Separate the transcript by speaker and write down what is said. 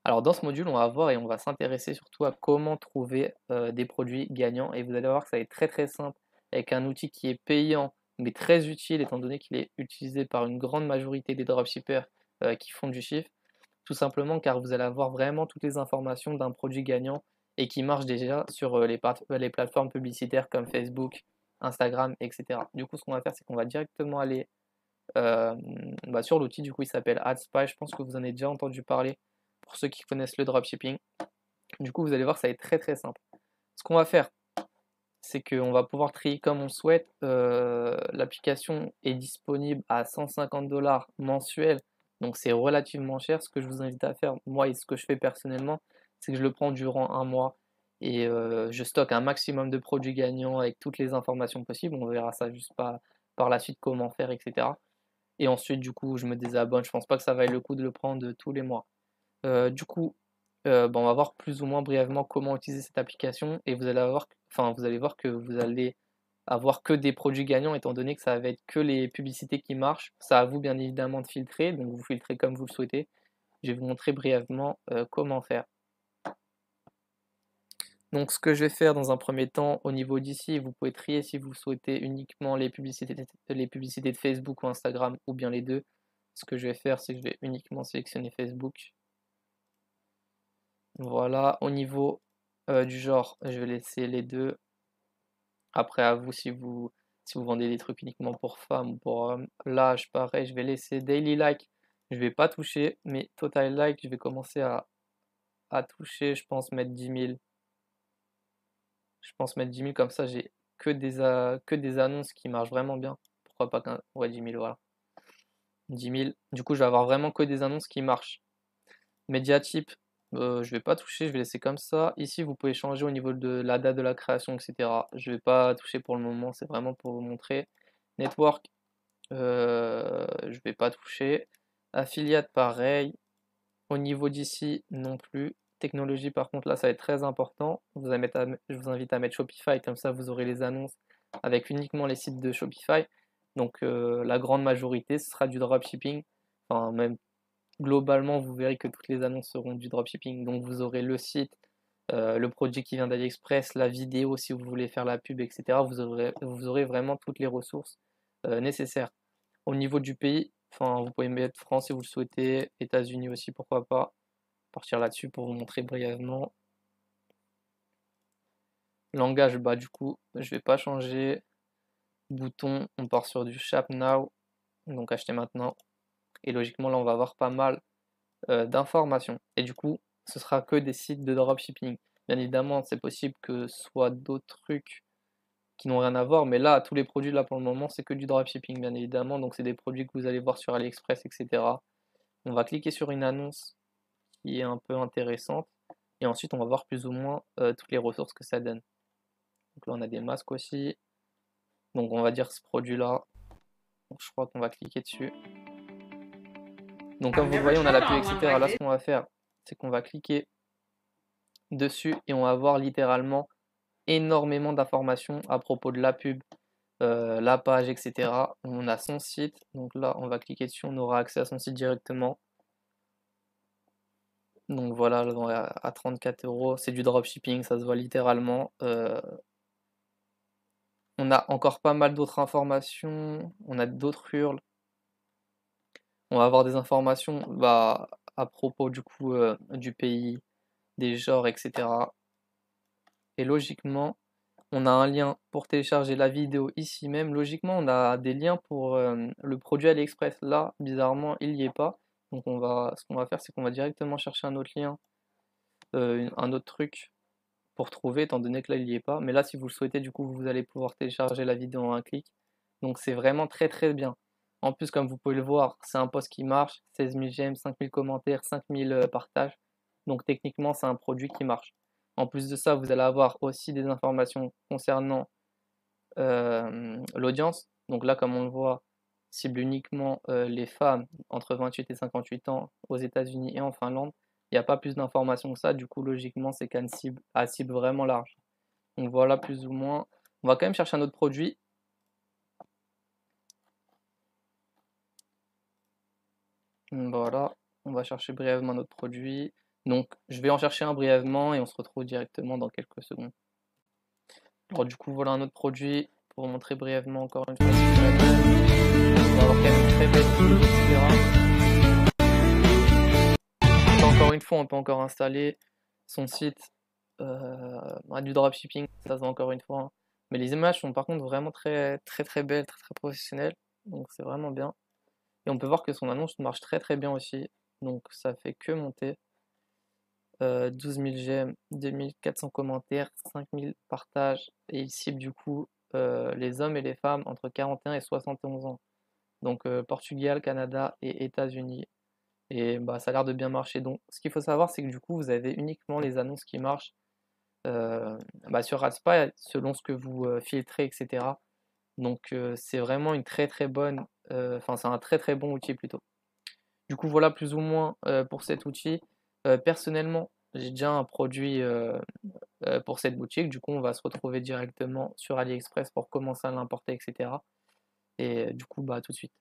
Speaker 1: Alors dans ce module, on va voir et on va s'intéresser surtout à comment trouver, des produits gagnants et vous allez voir que ça va être très, très simple avec un outil qui est payant, mais très utile étant donné qu'il est utilisé par une grande majorité des dropshippers, qui font du chiffre. Tout simplement car vous allez avoir vraiment toutes les informations d'un produit gagnant et qui marche déjà sur, les plateformes publicitaires comme Facebook, Instagram et cetera. Du coup, ce qu'on va faire, c'est qu'on va directement aller, sur l'outil. Du coup, il s'appelle AdSpy. Je pense que vous en avez déjà entendu parler pour ceux qui connaissent le dropshipping. Du coup, vous allez voir, ça va être très, très simple. Ce qu'on va faire, c'est qu'on va pouvoir trier comme on souhaite. L'application est disponible à 150 mensuels, donc c'est relativement cher. Ce que je vous invite à faire, moi et ce que je fais personnellement, c'est que je le prends durant un mois et je stocke un maximum de produits gagnants avec toutes les informations possibles. On verra ça juste par la suite comment faire, etc. Et ensuite, du coup, je me désabonne. Je pense pas que ça vaille le coup de le prendre tous les mois. Du coup, on va voir plus ou moins brièvement comment utiliser cette application et vous allez voir que vous allez avoir que des produits gagnants étant donné que ça va être que les publicités qui marchent. C'est à vous bien évidemment de filtrer, donc vous filtrez comme vous le souhaitez. Je vais vous montrer brièvement, comment faire. Donc ce que je vais faire dans un premier temps au niveau d'ici, vous pouvez trier si vous souhaitez uniquement les publicités de Facebook ou Instagram ou bien les 2. Ce que je vais faire, c'est que je vais uniquement sélectionner Facebook. Voilà, au niveau, du genre, je vais laisser les 2. Après à vous si vous vendez des trucs uniquement pour femmes ou pour hommes. L'âge, pareil, je vais laisser daily like, je vais pas toucher, mais total like, je vais commencer à toucher, je pense mettre 10 000. Je pense mettre 10 000 comme ça j'ai que des annonces qui marchent vraiment bien. Pourquoi pas ouais 10 000 voilà. 10 000. Du coup, je vais avoir vraiment que des annonces qui marchent. Média type, je vais pas toucher, je vais laisser comme ça. Ici, vous pouvez changer au niveau de la date de la création, et cetera. Je vais pas toucher pour le moment, c'est vraiment pour vous montrer. Network, je vais pas toucher. Affiliate, pareil. Au niveau d'ici, non plus. Technologie, par contre, là, ça va être très important. Je vous invite à mettre Shopify, comme ça, vous aurez les annonces avec uniquement les sites de Shopify. Donc, la grande majorité, ce sera du dropshipping. Enfin, même globalement, vous verrez que toutes les annonces seront du dropshipping. Donc vous aurez le site, le produit qui vient d'AliExpress, la vidéo si vous voulez faire la pub, etc. Vous aurez vraiment toutes les ressources nécessaires. Au niveau du pays, enfin, vous pouvez mettre France si vous le souhaitez, États-Unis aussi, pourquoi pas. Partir là-dessus pour vous montrer brièvement. Langage, bah du coup, je vais pas changer. Bouton, on part sur du Shop Now, donc acheter maintenant. Et logiquement, là, on va avoir pas mal d'informations. Et du coup, ce sera que des sites de dropshipping. Bien évidemment, c'est possible que ce soit d'autres trucs qui n'ont rien à voir, mais là, tous les produits là pour le moment, c'est que du dropshipping, bien évidemment. Donc, c'est des produits que vous allez voir sur AliExpress, etc. On va cliquer sur une annonce qui est un peu intéressante. Et ensuite, on va voir plus ou moins toutes les ressources que ça donne. Donc là, on a des masques aussi. Donc, on va dire ce produit-là. Donc, je crois qu'on va cliquer dessus. Donc, comme vous le voyez, on a la pub, etc. Là, ce qu'on va faire, c'est qu'on va cliquer dessus et on va voir littéralement énormément d'informations à propos de la pub, la page, etc. On a son site, donc là on va cliquer dessus, on aura accès à son site directement. Donc voilà, là, on est à 34 euros, c'est du dropshipping, ça se voit littéralement. On a encore pas mal d'autres informations, on a d'autres hurls, on va avoir des informations à propos du coup du pays, des genres, etc. Et logiquement, on a un lien pour télécharger la vidéo ici même. Logiquement, on a des liens pour le produit AliExpress. Là, bizarrement, il n'y est pas. Donc ce qu'on va faire, c'est qu'on va directement chercher un autre lien, un autre truc pour trouver, étant donné que là, il n'y est pas. Mais là, si vous le souhaitez, du coup, vous allez pouvoir télécharger la vidéo en un clic. Donc c'est vraiment très très bien. En plus, comme vous pouvez le voir, c'est un post qui marche, 16 000 j'aime, 5 000 commentaires, 5 000 partages. Donc techniquement, c'est un produit qui marche. En plus de ça, vous allez avoir aussi des informations concernant l'audience. Donc là, comme on le voit, cible uniquement les femmes entre 28 et 58 ans aux États-Unis et en Finlande. Il n'y a pas plus d'informations que ça. Du coup, logiquement, c'est qu'une cible à cible vraiment large. Donc voilà, plus ou moins. On va quand même chercher un autre produit. Voilà, on va chercher brièvement notre produit. Donc je vais en chercher un brièvement et on se retrouve directement dans quelques secondes. Alors du coup voilà un autre produit pour vous montrer brièvement encore une fois ce que ça donne. On va avoir quand même une très belle vue, etc. Encore une fois on peut encore installer son site du dropshipping, ça se voit encore une fois, hein. Mais les images sont par contre vraiment très belles, très professionnelles, donc c'est vraiment bien. Et on peut voir que son annonce marche très bien aussi, donc ça fait que monter. 12 000 j'aime, 2400 commentaires, 5000 partages, et il cible du coup les hommes et les femmes entre 41 et 71 ans. Donc Portugal, Canada et États-Unis. Et bah, ça a l'air de bien marcher. Donc ce qu'il faut savoir, c'est que du coup, vous avez uniquement les annonces qui marchent bah, sur AdSpy selon ce que vous filtrez, etc. Donc c'est vraiment une très bonne, enfin c'est un très bon outil plutôt. Du coup voilà plus ou moins pour cet outil. Personnellement, j'ai déjà un produit pour cette boutique. Du coup, on va se retrouver directement sur AliExpress pour commencer à l'importer, etc. Et du coup, bah, à tout de suite.